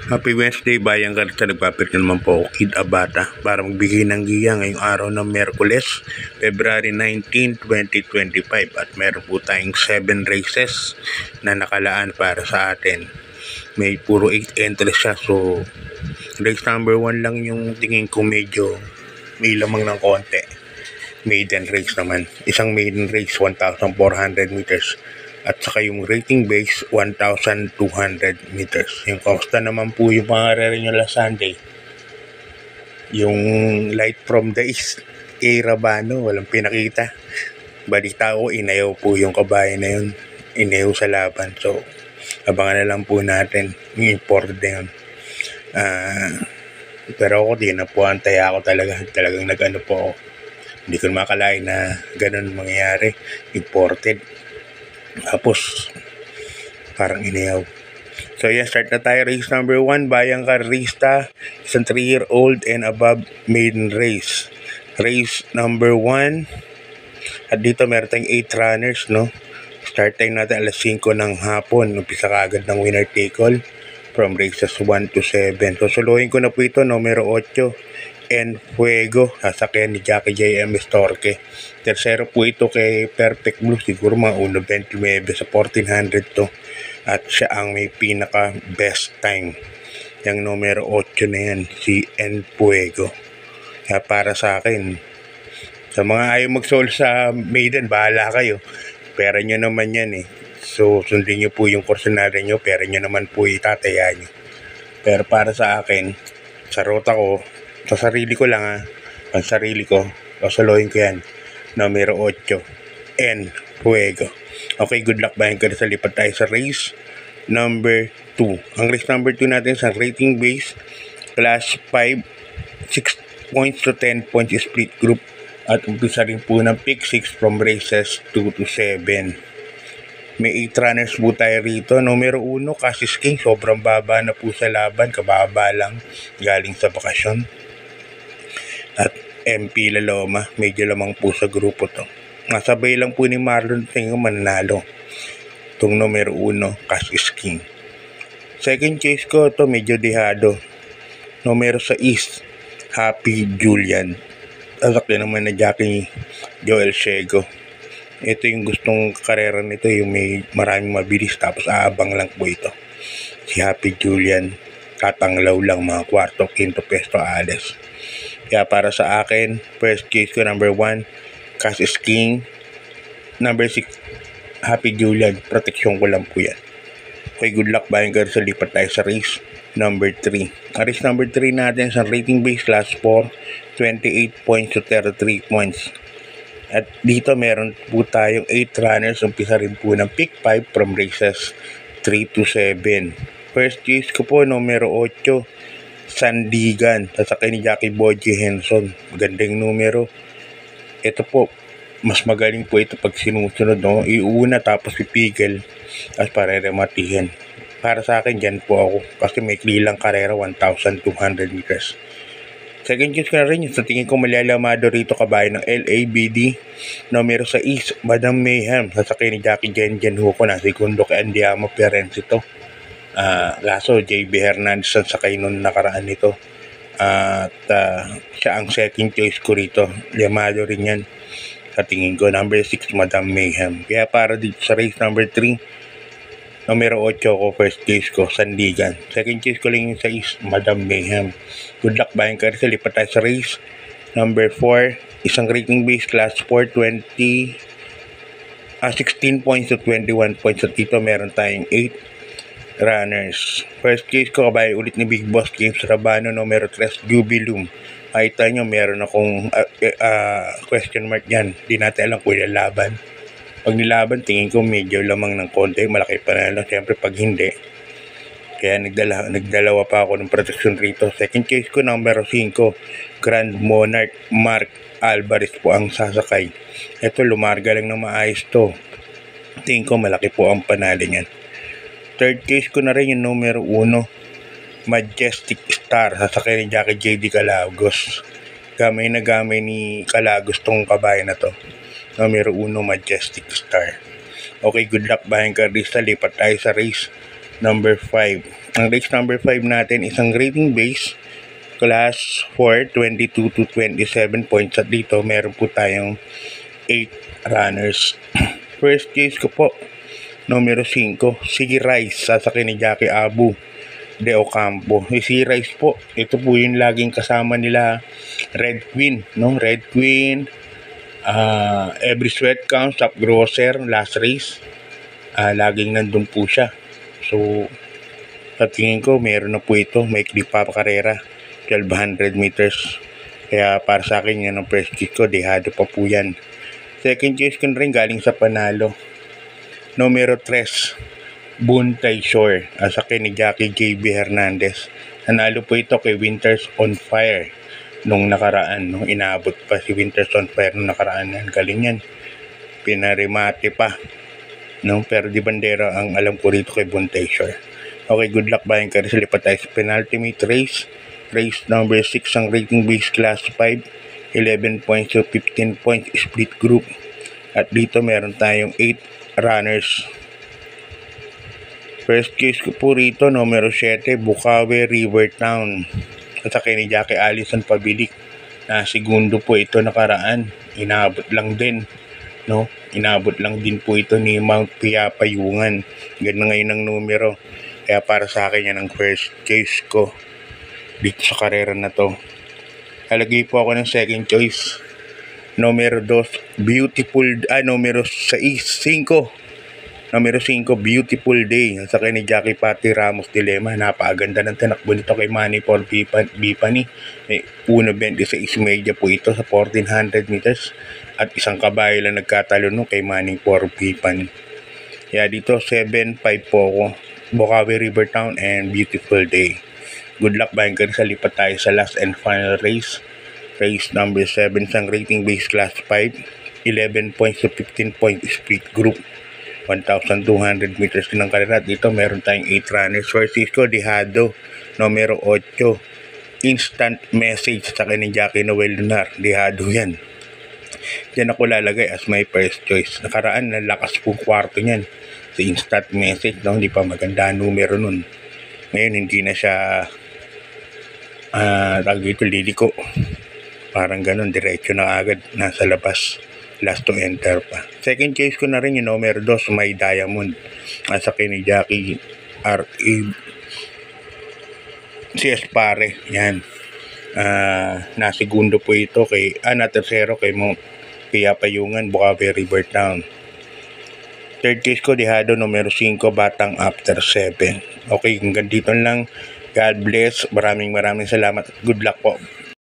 Happy Wednesday, Bayang Karita. Nagpapit naman po ako, Kid Abata, para magbigay ng giya ngayong araw ng Miyerkules, February 19, 2025. At meron po tayong 7 races na nakalaan para sa atin. May puro 8 entries siya. So, race number 1 lang yung tingin ko medyo may lamang ng konti. Maiden race naman. Isang maiden race, 1,400 meters. At saka yung rating base, 1,200 meters. Yung costa naman po yung pangarere nyo last Sunday. Yung light from the east, A. Rabano, walang pinakita. Balita ko, inayaw po yung kabayan na yun. Inayaw sa laban. So, abangan na lang po natin. Yung imported na yun. Pero ako, di na po antaya ako talaga. Talagang nag-ano po ako. Hindi ko makalain na ganun mangyayari. Imported. Tapos, parang inayaw. So, yan, start na tayo. Race number 1, Bayang Karista, isang 3-year-old and above maiden race. Race number 1, at dito meron tayong 8 runners, no? Start time natin alas 5 ng hapon. Umpisa kaagad ng winner take all from races 1 to 7. So, suluhin ko na po ito, numero 8. En Fuego, sasakyan ni Jackie J.M. Estorque. Tercero po ito kay Perfect Blue, siguro mga 1.29 sa 1400 to. At siya ang may pinaka best time. Yung numero 8 na yan, si En Fuego. Kaya para sa akin, sa mga ayaw mag-soul sa maiden, bahala kayo. Pera nyo naman yan eh. So, sundin nyo po yung kursunada nyo, pera nyo naman po itataya nyo. Pero para sa akin, sa rota ko, sa sarili ko lang ang sarili ko, kasalohin ko yan, numero 8, En Fuego. Okay, good luck Bayang Karita. Lipat tayo sa race number 2. Ang race number 2 natin sa rating base, class 5, 6 points to 10 points split group. At umpisa rin po ng pick 6 from races 2 to 7. May 8 runners po tayo rito. Numero 1, Casis King. Sobrang baba na po sa laban. Kababa lang. Galing sa bakasyon. At MP Laloma. Medyo lamang po sa grupo to. Nasabay lang po ni Marlon Tingo mananalo. Itong numero 1, Casis King. Second chase ko to medyo dihado. Numero 6, Happy Julian. Asakyan naman na Jackie Joel Shego. Ito yung gustong karera nito, yung may maraming mabilis tapos aabang lang po ito. Si Happy Julian, tatanglaw lang mga kwarto, quinto pesto alas. Kaya para sa akin, first case ko number 1, Casis King. Number 6, Happy Julian. Proteksyon ko lang po yan. Okay, good luck Bayang Karita. Lipat tayo sa race number 3. Ang race number 3 natin sa rating base class 4, 28 points to 33 points. At dito meron po tayong 8 runners. Umpisa rin po ng pick 5 from races 3 to 7. First case ko po, numero 8, Sandigan. Sasakay ni Jackie Boji Henson. Magandang numero. Ito po, mas magaling po ito pag sinusunod, no? Iuna tapos pipigil at parerematihin. Para sa akin, dyan po ako. Kasi may klilang karera, 1,200 meters. Second choice ko na rin yung sa tingin ko malalamado rito kabayan ng LABD. Numero 6, Madam Mayhem. Sasakay ni Jackie Jen Huko na segundo kay Andiamo Perens ito. Kaso JB Hernandez ang sakay nung nakaraan nito. At siya ang second choice ko rito. Lamado rin yan. Sa tingin ko, number 6, Madam Mayhem. Kaya para dito sa race number 3, numero 8 ko, first case ko, Sandigan. Second case ko lang yung 6, Madam Mayhem. Good luck Bayang Karita. Lipat tayo sa race number 4. Isang rating base class 4, 16 points to 21 points. At dito meron tayong 8 runners. First case ko, kabay ulit ni Big Boss James Rabano, numero 3, Jubilum. Makita nyo, meron akong question mark yan. Di natin alam kung ilalaban. Pag nilaban, tingin ko medyo lamang ng konti. Malaki pa na lang. Siyempre, pag hindi. Kaya nagdalawa pa ako ng protection rito. Second case ko, numero 5, Grand Monarch Mark Alvarez po ang sasakay. Ito, lumarga lang na maayos to. Tingin ko, malaki po ang panalo niyan. Third case ko na rin yung numero 1, Majestic Star. Sasakay ni Jackie J.D. Calagos. Gamay na gamay ni Calagos tong kabayan na to. Numero 1, Majestic Star. Okay, good luck Bayang Karita. Lipat tayo sa race number 5. Ang race number 5 natin, isang rating base, class 4, 22 to 27 points. At dito, meron po tayong 8 runners. First case ko po, numero 5, si Rice, sasakyan ni Jackie Abu de Ocampo. Si Rice po, ito po yung laging kasama nila Red Queen, no? Red Queen, every sweat count, top grosser, last race, laging nandun po siya. So, sa tingin ko, meron na po ito, may clip pa karera, 1200 meters. Kaya para sa akin, yan ang first kick ko, dehado pa po yan. Second case ko rin galing sa panalo. Numero 3, Buntay Shore, sasakyan ni Jackie JB Hernandez. Nanalo po ito kay Winters on Fire nung nakaraan, nung inaabot pa si Winters on Fire nung nakaraan. Galing yan, pinarimate pa, no? Pero di bandera ang alam ko rito kay Buntay Shore. Okay, good luck bayan ka rin sa lipat tayo sa penultimate race. Race number 6, ang rating base class 5, 11 points to 15 points split group. At dito meron tayong 8 runners. First case ko po rito, numero 7, Bukawi River Town, sasakyan ni Jackie Allison Pabilik. Na segundo po ito nakaraan, inabot lang din, no? Inabot lang din po ito ni Mount Payapayungan. Ganun ngayon ang numero. Kaya para sa akin yan ang first case ko dito sa karera na to. Halagay po ako ng second choice. Numero 2, numero 5. Numero 5, Beautiful Day. Sasakyan ni Jackie Patty Ramos Dilema. Napakaganda ng tinakbo nito kay Manny for Bipani. May 1.26 media po ito sa 1400 meters. At isang kabayo lang nagkatalo no kay Manny for Bipani. Kaya dito 7-5 po ako. Bukawi River Town and Beautiful Day. Good luck bayan ka rin sa lipat tayo sa last and final race. Race number 7, sang rating base class 5, 11 points to 15 point split group. 1,200 meters din ang karera. Dito meron tayong 8 runners. First ko, dehado. Numero 8, instant message sa kanya ni Jackie Noel Lunar. Dehado yan. Diyan ako lalagay as my first choice. Nakaraan, nalakas po kwarto niyan. Sa instant message, no? Hindi pa maganda numero nun. Ngayon, hindi na siya liliko. Parang ganun, diretso na agad. Nasa labas. Last to enter pa. Second case ko na rin yung numero 2, May Diamond. Sa ni Jackie R.A. CS Pare. Yan. Nasigundo po ito kay, tercero kay Mount Payapayungan, Bukawi River Town. Third case ko, dehado, numero 5, Batang After 7. Okay, hanggang dito lang. God bless. Maraming salamat. Good luck po.